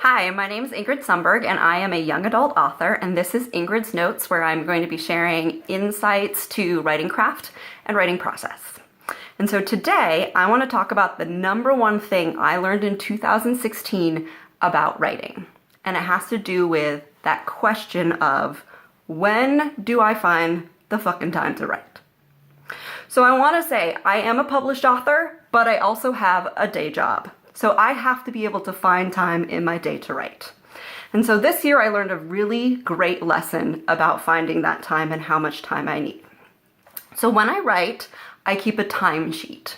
Hi, my name is Ingrid Sundberg and I am a young adult author, and this is Ingrid's Notes, where I'm going to be sharing insights to writing craft and writing process. And so today I want to talk about the number one thing I learned in 2016 about writing. And it has to do with that question of, when do I find the fucking time to write? So I want to say I am a published author, but I also have a day job. So I have to be able to find time in my day to write. And so this year I learned a really great lesson about finding that time and how much time I need. So when I write, I keep a time sheet,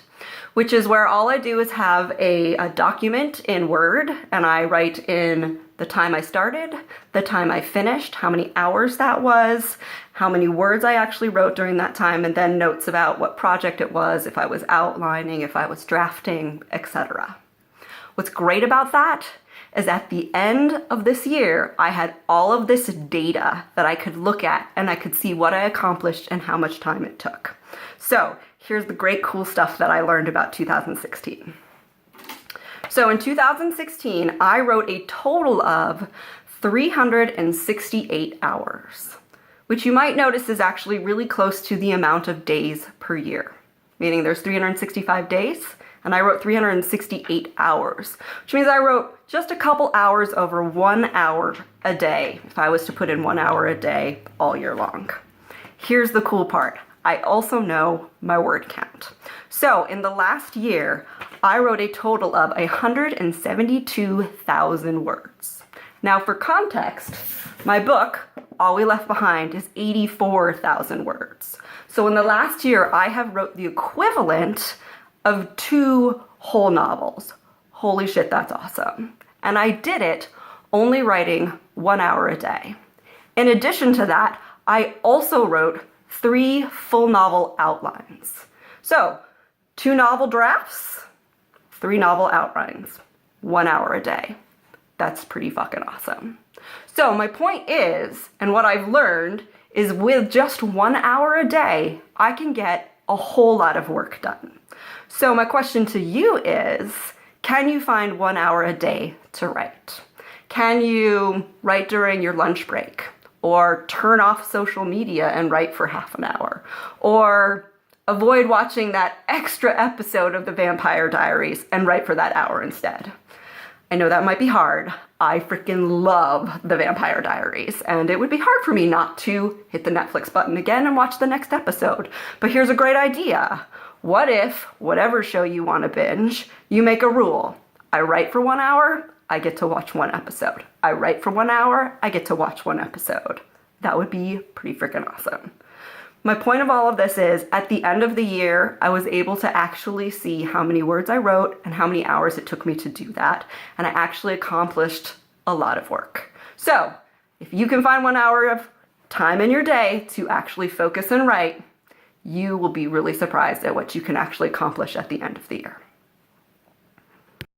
which is where all I do is have a document in Word, and I write in the time I started, the time I finished, how many hours that was, how many words I actually wrote during that time, and then notes about what project it was, if I was outlining, if I was drafting, etc. What's great about that is at the end of this year, I had all of this data that I could look at, and I could see what I accomplished and how much time it took. So here's the great cool stuff that I learned about 2016. So in 2016, I wrote a total of 368 hours, which you might notice is actually really close to the amount of days per year, meaning there's 365 days. And I wrote 368 hours, which means I wrote just a couple hours over 1 hour a day, if I was to put in 1 hour a day all year long. Here's the cool part. I also know my word count. So in the last year, I wrote a total of 172,000 words. Now for context, my book, All We Left Behind, is 84,000 words. So in the last year, I have wrote the equivalent of 2 whole novels. Holy shit, that's awesome. And I did it only writing 1 hour a day. In addition to that, I also wrote 3 full novel outlines. So 2 novel drafts, 3 novel outlines, 1 hour a day. That's pretty fucking awesome. So my point is, and what I've learned, is with just 1 hour a day, I can get a whole lot of work done. So my question to you is, can you find 1 hour a day to write? Can you write during your lunch break? Or turn off social media and write for half an hour? Or avoid watching that extra episode of The Vampire Diaries and write for that hour instead? I know that might be hard. I freaking love The Vampire Diaries, and it would be hard for me not to hit the Netflix button again and watch the next episode. But here's a great idea. What if, whatever show you want to binge, you make a rule? I write for 1 hour, I get to watch 1 episode. I write for 1 hour, I get to watch 1 episode. That would be pretty freaking awesome. My point of all of this is, at the end of the year, I was able to actually see how many words I wrote and how many hours it took me to do that, and I actually accomplished a lot of work. So, if you can find 1 hour of time in your day to actually focus and write, you will be really surprised at what you can actually accomplish at the end of the year.